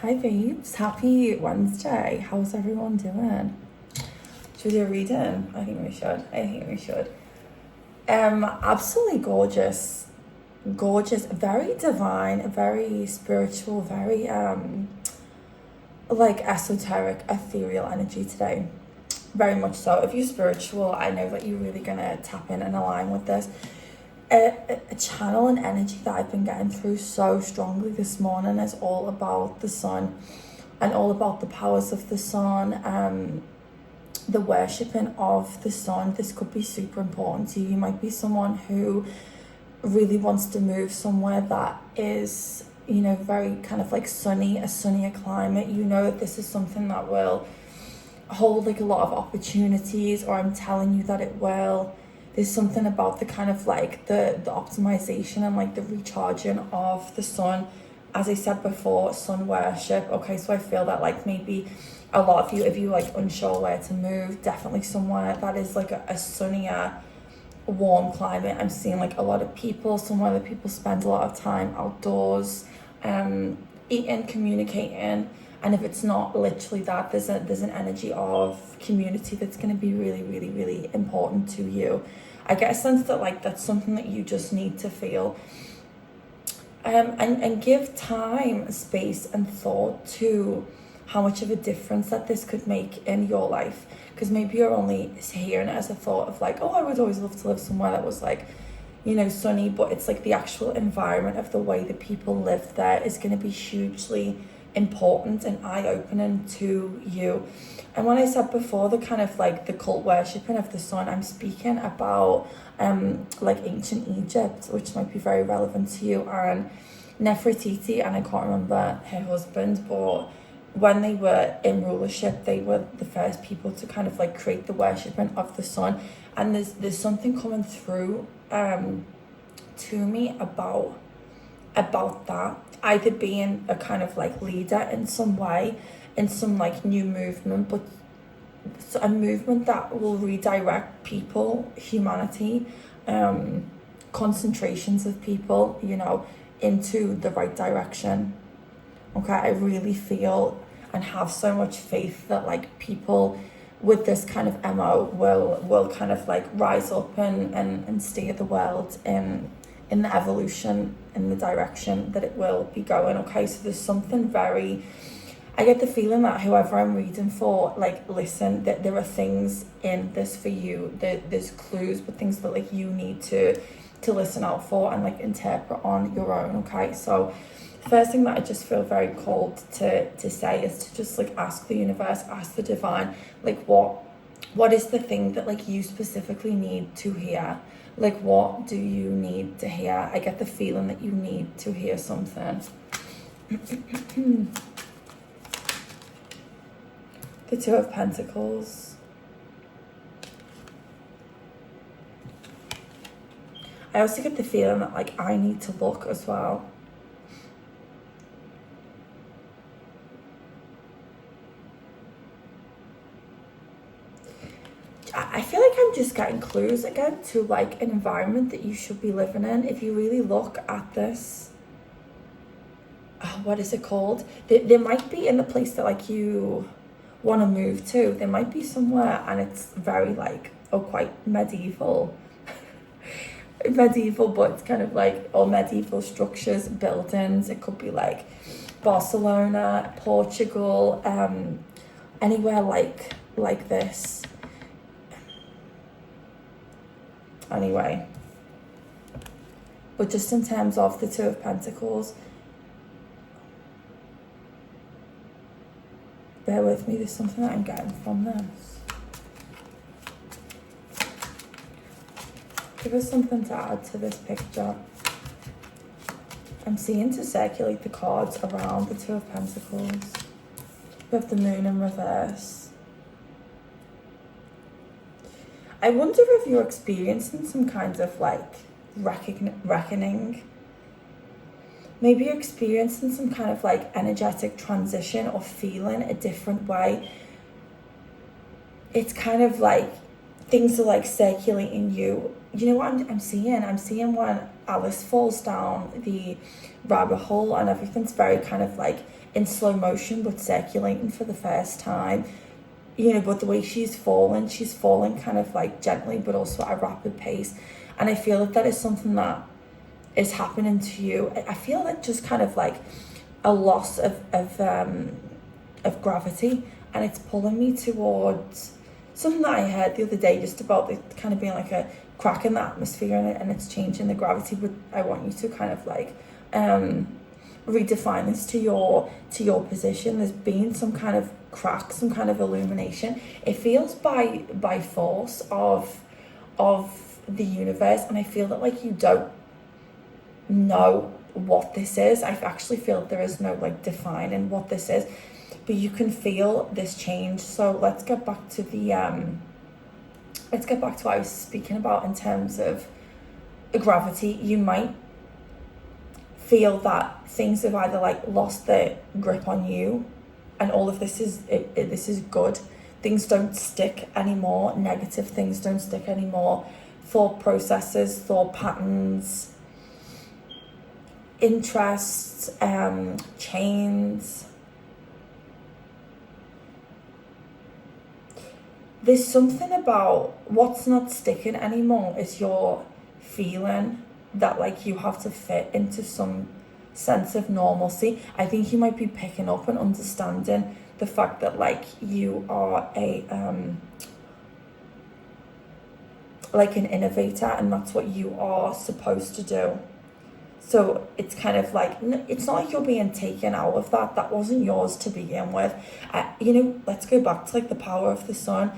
Hi babes, happy Wednesday. How's everyone doing? Should we do a reading? I think we should. Absolutely gorgeous. Gorgeous, very divine, very spiritual, very like esoteric, ethereal energy today. Very much so. If you're spiritual, I know that you're really gonna tap in and align with this. A channel and energy that I've been getting through so strongly this morning is all about the sun and all about the powers of the sun, the worshipping of the sun. This could be super important to you. You might be someone who really wants to move somewhere that is, you know, very kind of like sunny, a sunnier climate. You know that this is something that will hold like a lot of opportunities, or I'm telling you that it will. There's something about the kind of like the optimization and like the recharging of the sun. As I said before, sun worship. Okay, so I feel that like maybe a lot of you, if you like unsure where to move, definitely somewhere that is like a sunnier, warm climate. I'm seeing like a lot of people, somewhere that people spend a lot of time outdoors, eating, communicating. And if it's not literally that, there's an energy of community that's going to be really, really, really important to you. I get a sense that like that's something that you just need to feel. And give time, space, and thought to how much of a difference that this could make in your life. Because maybe you're only hearing it as a thought of like, oh, I would always love to live somewhere that was like, you know, sunny. But it's like the actual environment of the way the people live there is going to be hugely important and eye-opening to you. And when I said before, the kind of like the cult worshipping of the sun, I'm speaking about like ancient Egypt, which might be very relevant to you, and Nefertiti, and I can't remember her husband, but when they were in rulership, they were the first people to kind of like create the worshipping of the sun. And there's something coming through to me about that, either being a kind of like leader in some way, in some like new movement, but a movement that will redirect people, humanity, concentrations of people, you know, into the right direction. Okay, I really feel and have so much faith that like people with this kind of MO will kind of like rise up and steer the world in the evolution, in the direction that it will be going. Okay, so there's something very, I get the feeling that whoever I'm reading for, like, listen, that there are things in this for you, there's clues, but things that like you need to listen out for and like interpret on your own. Okay, so first thing that I just feel very called to say is to just like ask the universe, ask the divine, like what is the thing that like you specifically need to hear? Like, what do you need to hear? I get the feeling that you need to hear something. The Two of Pentacles. I also get the feeling that like I need to look as well. I feel like I'm just getting clues again to like an environment that you should be living in. If you really look at this, what is it called? There might be in the place that like you want to move to. There might be somewhere and it's very like, quite medieval. Medieval, but it's kind of like all medieval structures, buildings. It could be like Barcelona, Portugal, anywhere like this. Anyway, but just in terms of the Two of Pentacles, bear with me, there's something that I'm getting from this. Give us something to add to this picture. I'm seeing to circulate the cards around the Two of Pentacles. We have the Moon in reverse. I wonder if you're experiencing some kind of like reckoning. Maybe you're experiencing some kind of like energetic transition or feeling a different way. It's kind of like things are like circulating you. You know what I'm seeing? I'm seeing when Alice falls down the rabbit hole and everything's very kind of like in slow motion but circulating for the first time, you know, but the way she's falling kind of like gently but also at a rapid pace. And I feel that is something that is happening to you. I feel like just kind of like a loss of gravity, and it's pulling me towards something that I heard the other day just about it kind of being like a crack in the atmosphere and it's changing the gravity. But I want you to kind of like redefine this to your position. There's been some kind of crack, some kind of illumination. It feels by force of the universe, and I feel that like you don't know what this is. I actually feel that there is no like defining what this is, but you can feel this change. So let's get back to what I was speaking about in terms of gravity. You might feel that things have either like lost their grip on you, and all of this is this is good. Things don't stick anymore. Negative things don't stick anymore. Thought processes, thought patterns, interests, chains. There's something about what's not sticking anymore is your feeling that like you have to fit into some sense of normalcy. I think you might be picking up and understanding the fact that like you are a like an innovator, and that's what you are supposed to do. So it's kind of like, it's not like you're being taken out of that. That wasn't yours to begin with. You know, let's go back to like the power of the sun.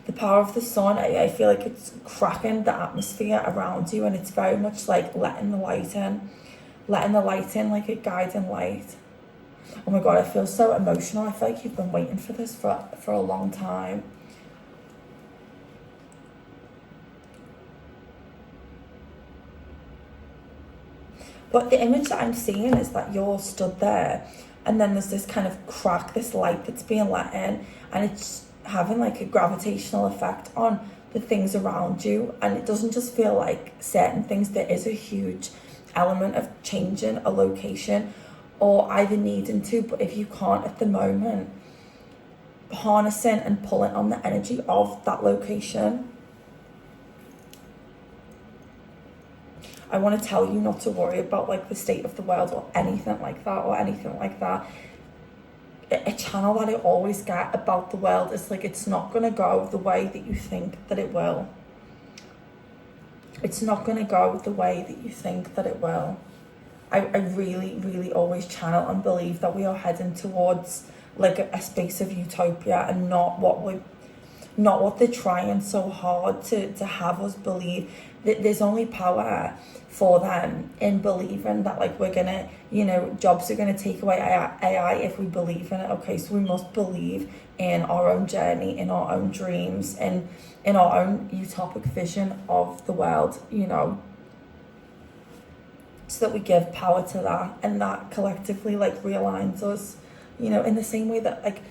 The power of the sun, I feel like it's cracking the atmosphere around you, and it's very much like letting the light in like a guiding light. Oh my God, I feel so emotional. I feel like you've been waiting for this for a long time. But the image that I'm seeing is that you're stood there, and then there's this kind of crack, this light that's being let in, and it's having like a gravitational effect on the things around you. And it doesn't just feel like certain things. There is a huge element of changing a location, or either needing to, but if you can't at the moment, harnessing and pulling on the energy of that location. I want to tell you not to worry about like the state of the world or anything like that. A channel that I always get about the world is like, it's not going to go the way that you think that it will. It's not going to go the way that you think that it will. I really, really always channel and believe that we are heading towards like a space of utopia, and not what they're trying so hard to have us believe. That there's only power for them in believing that like we're gonna, you know, jobs are gonna take away AI if we believe in it. Okay, so we must believe in our own journey, in our own dreams, and in our own utopic vision of the world, you know, so that we give power to that, and that collectively like realigns us, you know, in the same way that like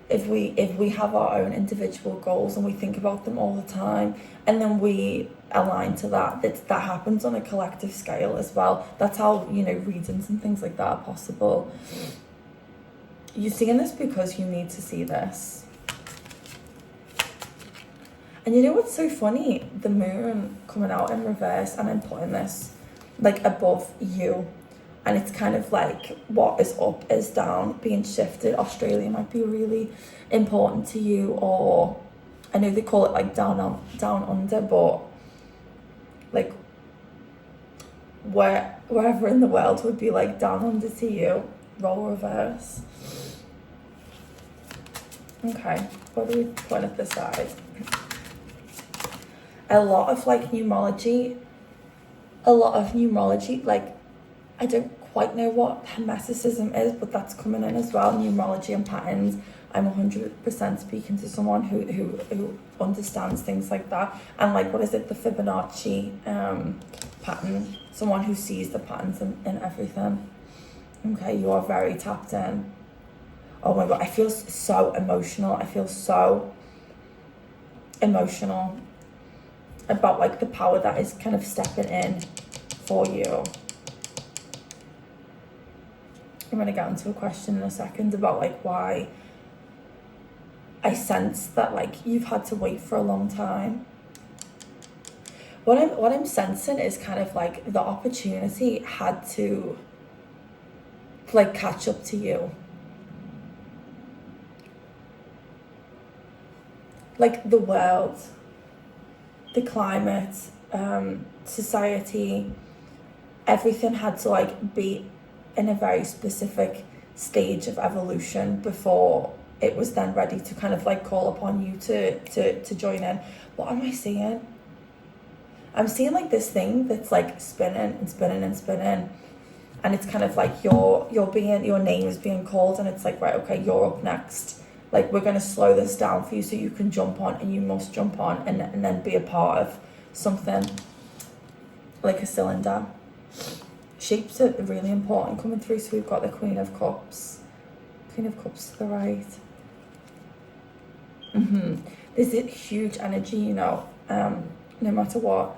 if we have our own individual goals and we think about them all the time, and then we align to that happens on a collective scale as well. That's how, you know, readings and things like that are possible. You're seeing this because you need to see this. And you know what's so funny? The moon coming out in reverse, and I'm putting this like above you, and it's kind of like what is up is down, being shifted. Australia might be really important to you, or I know they call it like down under, but like wherever in the world would be like down under to you. Roll reverse. Okay, what do we put at the side? A lot of numerology, like, I don't quite know what hermeticism is, but that's coming in as well. Numerology and patterns. I'm 100% speaking to someone who understands things like that. And like, what is it? The Fibonacci pattern. Someone who sees the patterns in everything. Okay, you are very tapped in. Oh my God, I feel so emotional. I feel so emotional about like the power that is kind of stepping in for you. I'm going to get into a question in a second about like why I sense that like you've had to wait for a long time. What I'm sensing is kind of like the opportunity had to like catch up to you. Like the world, the climate, society, everything had to like be in a very specific stage of evolution before it was then ready to kind of like call upon you to join in. What am I seeing? I'm seeing like this thing that's like spinning and spinning and spinning, and it's kind of like your name is being called, and it's like, right, okay, you're up next. Like, we're going to slow this down for you so you can jump on, and you must jump on and then be a part of something like a cylinder. Shapes are really important coming through. So we've got the Queen of Cups. Queen of Cups to the right. There's a huge energy, you know, no matter what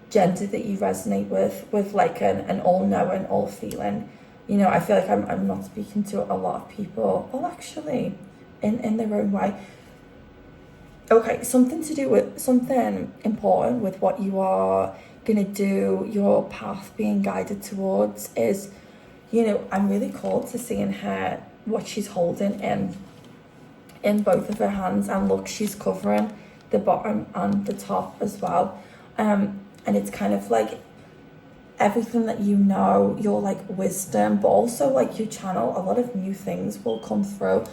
gender that you resonate with like an all-knowing, all-feeling. You know, I feel like I'm not speaking to a lot of people. Well, actually, in their own way. Okay, something to do with, something important with what you are gonna do, your path being guided towards is, you know, I'm really called to seeing her, what she's holding in both of her hands, and look, she's covering the bottom and the top as well. And it's kind of like everything that you know, your like wisdom, but also like you channel a lot of new things will come through,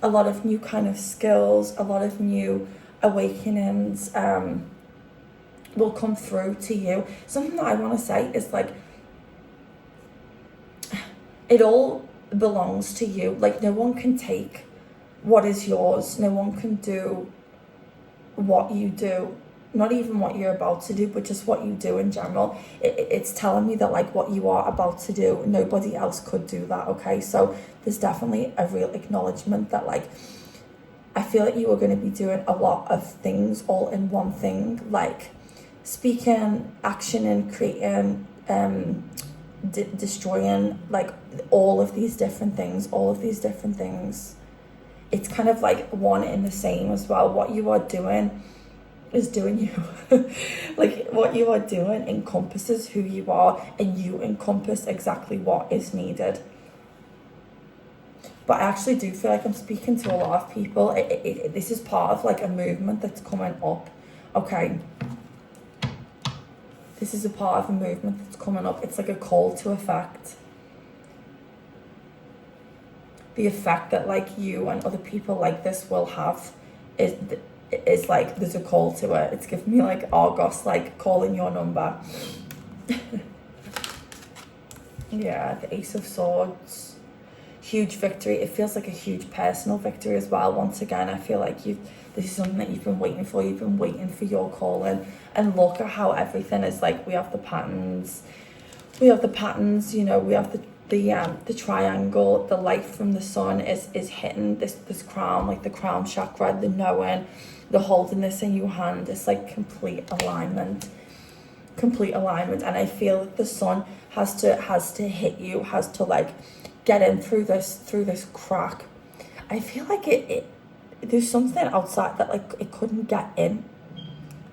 a lot of new kind of skills, a lot of new awakenings will come through to you. Something that I want to say is like, it all belongs to you. Like, no one can take what is yours. No one can do what you do, not even what you're about to do, but just what you do in general. It's telling me that like what you are about to do, nobody else could do that. Okay, so there's definitely a real acknowledgement that like I feel like you are going to be doing a lot of things all in one thing, like speaking, actioning, creating, destroying, like all of these different things. It's kind of like one in the same as well. What you are doing is doing you. Like, what you are doing encompasses who you are, and you encompass exactly what is needed. But I actually do feel like I'm speaking to a lot of people. This is part of like a movement that's coming up. Okay, this is a part of a movement that's coming up. It's like a call to effect. The effect that like you and other people like this will have is like, there's a call to it. It's giving me like Argos, like calling your number. Yeah, the Ace of Swords. Huge victory. It feels like a huge personal victory as well. Once again, I feel like this is something that you've been waiting for. You've been waiting for your calling. And look at how everything is like, we have the patterns, you know, we have the triangle, the light from the sun is hitting this crown, like the crown chakra, the knowing, the holding this in your hand. It's like complete alignment. And I feel that the sun has to hit you, has to like get in through this crack. I feel like it there's something outside that like it couldn't get in.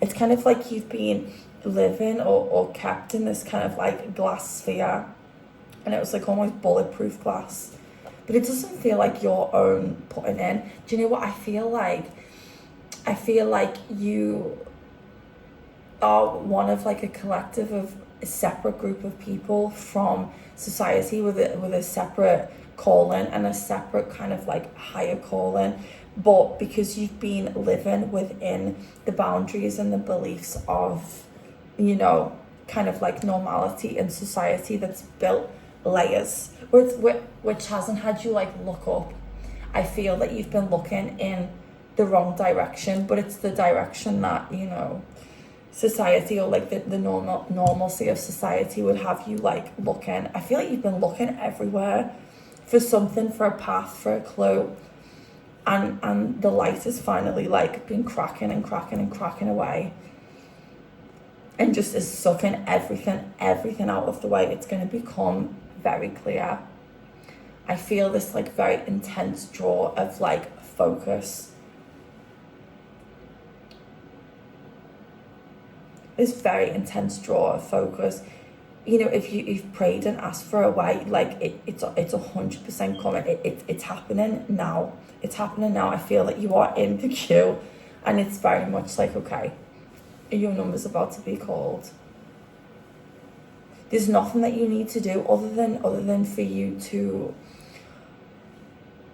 It's kind of like you've been living or kept in this kind of like glass sphere, and it was like almost bulletproof glass, but it doesn't feel like your own putting in. Do you know what I feel like? I feel like you are one of like a collective of a separate group of people from society with a separate calling and a separate kind of like higher calling, but because you've been living within the boundaries and the beliefs of, you know, kind of like normality in society that's built layers, which hasn't had you like look up. I feel that you've been looking in the wrong direction, but it's the direction that, you know, society or like the normalcy of society would have you like looking. I feel like you've been looking everywhere for something, for a path, for a clue, and the light has finally like been cracking away. and just is sucking everything out of the way, it's going to become very clear. I feel this like very intense draw of like focus. This very intense draw of focus. You know, if you've prayed and asked for a way, like it's 100% coming. It's happening now. It's happening now. I feel that you are in the queue, and it's very much like, okay, your number's about to be called. There's nothing that you need to do other than for you to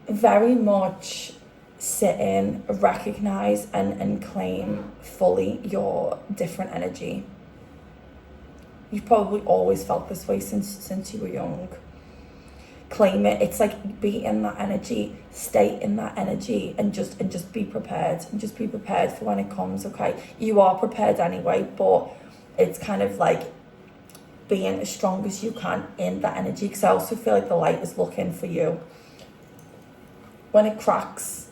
very much sit in, recognize and claim fully your different energy. You've probably always felt this way since you were young. Claim it. It's like be in that energy, stay in that energy, and just be prepared. And just be prepared for when it comes, okay? You are prepared anyway, but it's kind of like being as strong as you can in that energy, because I also feel like the light is looking for you. When it cracks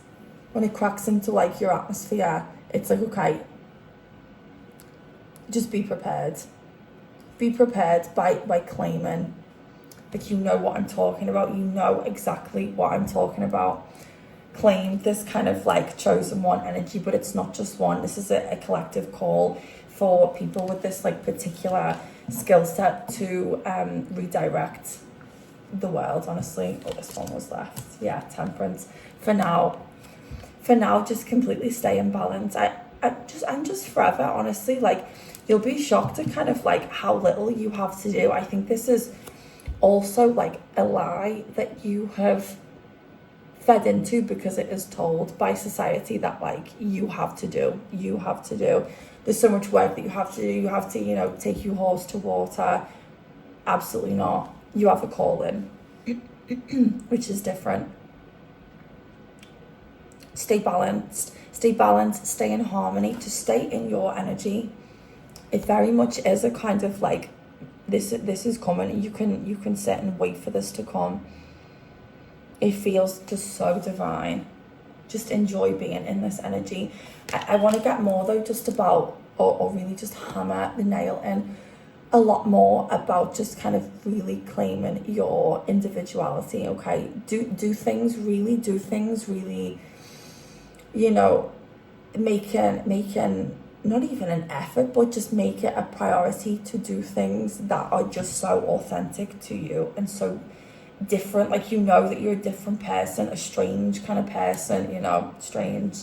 into like your atmosphere, it's like, okay, just be prepared. Be prepared by claiming, like, you know what I'm talking about. You know exactly what I'm talking about. Claim this kind of like chosen one energy, but it's not just one. This is a collective call for people with this like particular skill set to redirect the world, honestly. Oh, this one was left. Yeah, Temperance. For now, just completely stay in balance. I'm just forever, honestly, like, you'll be shocked at kind of like how little you have to do. I think this is also like a lie that you have fed into, because it is told by society that like you have to do. There's so much work that you have to do. You have to, you know, take your horse to water. Absolutely not. You have a calling, which is different. Stay balanced, stay in harmony, to stay in your energy. It very much is a kind of like, this is coming. You can sit and wait for this to come. It feels just so divine. Just enjoy being in this energy. I want to get more though, just about, or really just hammer the nail in a lot more about just kind of really claiming your individuality, okay? Do things really, you know, making not even an effort, but just make it a priority to do things that are just so authentic to you and so different. Like, you know that you're a different person, a strange kind of person, you know, strange.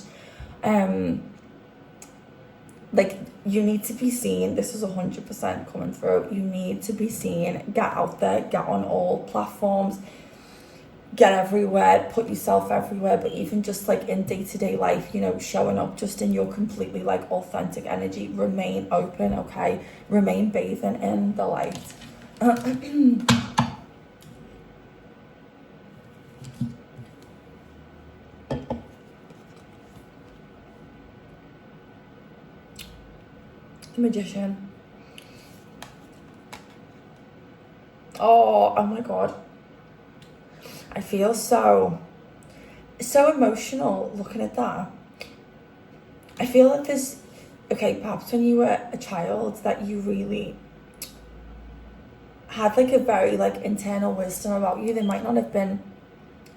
Like, you need to be seen. This is 100% coming through. You need to be seen. Get out there, get on all platforms, get everywhere, put yourself everywhere. But even just like in day-to-day life, you know, showing up just in your completely like authentic energy. Remain open, okay? Remain bathing in the light. The Magician. Oh my God. I feel so emotional looking at that. I feel like this, okay, perhaps when you were a child, that you really had like a very like internal wisdom about you. There might not have been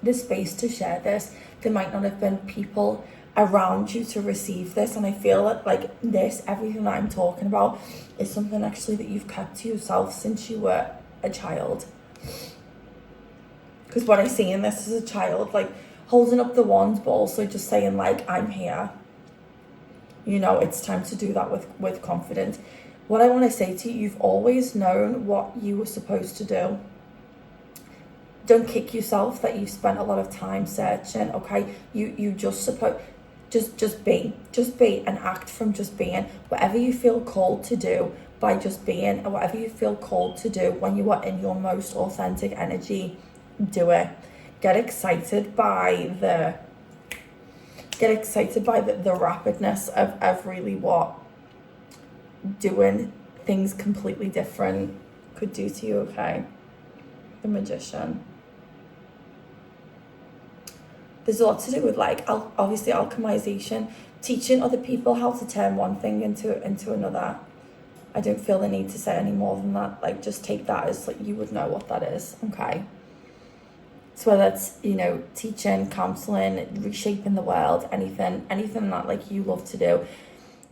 the space to share this. There might not have been people around you to receive this, and I feel that like this, everything that I'm talking about, is something actually that you've kept to yourself since you were a child. Because what I see in this is a child like holding up the wand, but also just saying like, I'm here. You know, it's time to do that with confidence. What I want to say to you, you've always known what you were supposed to do. Don't kick yourself that you've spent a lot of time searching, okay? You just be and act from just being. Whatever you feel called to do by just being, or whatever you feel called to do when you are in your most authentic energy, do it. Get excited by the rapidness of really what doing things completely different could do to you, okay? The Magician. There's a lot to do with like obviously alchemization, teaching other people how to turn one thing into another. I don't feel the need to say any more than that. Like, just take that as like you would know what that is, okay? So whether it's, you know, teaching, counselling, reshaping the world, anything that like you love to do,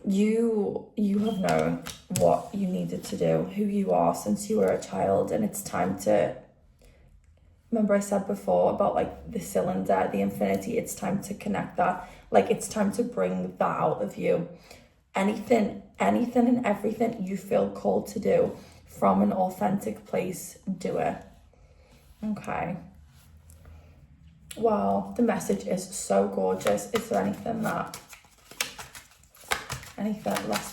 you have known what you needed to do, who you are since you were a child, and it's time to, remember I said before about like the cylinder, the infinity, it's time to connect that. Like, it's time to bring that out of you. Anything and everything you feel called to do from an authentic place, do it. Okay. Wow, the message is so gorgeous. Is there anything last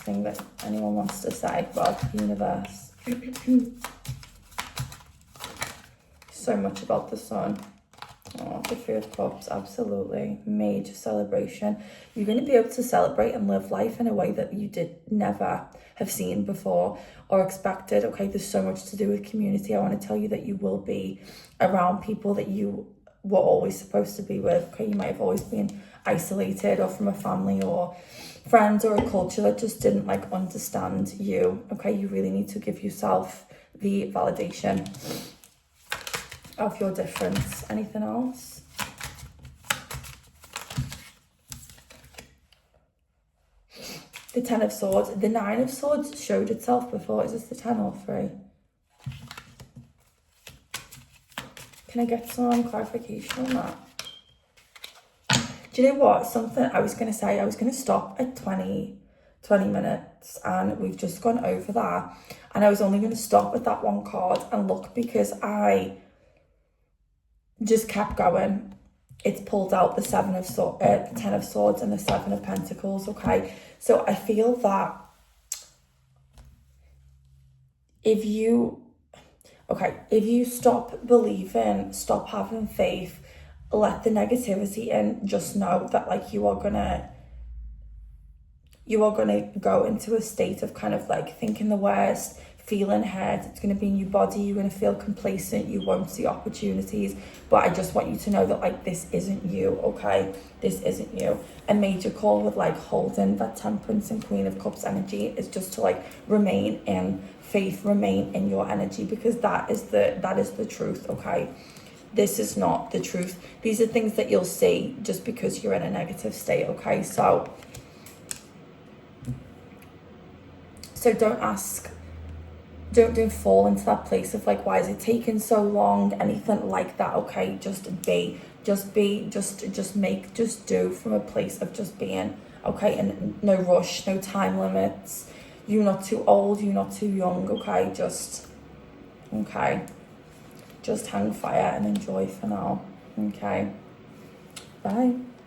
thing that anyone wants to say about the universe? So much about the sun. Oh, the Three of Cups, absolutely. Major celebration. You're going to be able to celebrate and live life in a way that you did never have seen before or expected. Okay, there's so much to do with community. I want to tell you that you will be around people that you were always supposed to be with. Okay, you might have always been isolated or from a family or friends or a culture that just didn't like understand you. Okay, you really need to give yourself the validation of your difference. Anything else? The Ten of Swords. The Nine of Swords showed itself before. Is this the 10 or 3? Can I get some clarification on that? Do you know what? Something I was going to say, I was going to stop at 20 minutes and we've just gone over that. And I was only going to stop at that one card and look because I just kept going. It's pulled out the 10 of Swords and the 7 of Pentacles, okay? So I feel that if you stop believing, stop having faith, let the negativity in, just know that like you are gonna go into a state of kind of like thinking the worst, feeling hurt. It's going to be in your body. You're going to feel complacent. You won't see opportunities. But I just want you to know that like this isn't you, okay? This isn't you. A major call with like holding that Temperance and Queen of Cups energy is just to like remain in faith, remain in your energy, because that is the truth, okay? This is not the truth. These are things that you'll see just because you're in a negative state, okay? So don't fall into that place of like, why is it taking so long, anything like that, okay? Just do from a place of just being, okay? And no rush, no time limits. You're not too old, you're not too young, okay? Just hang fire and enjoy for now, okay? Bye.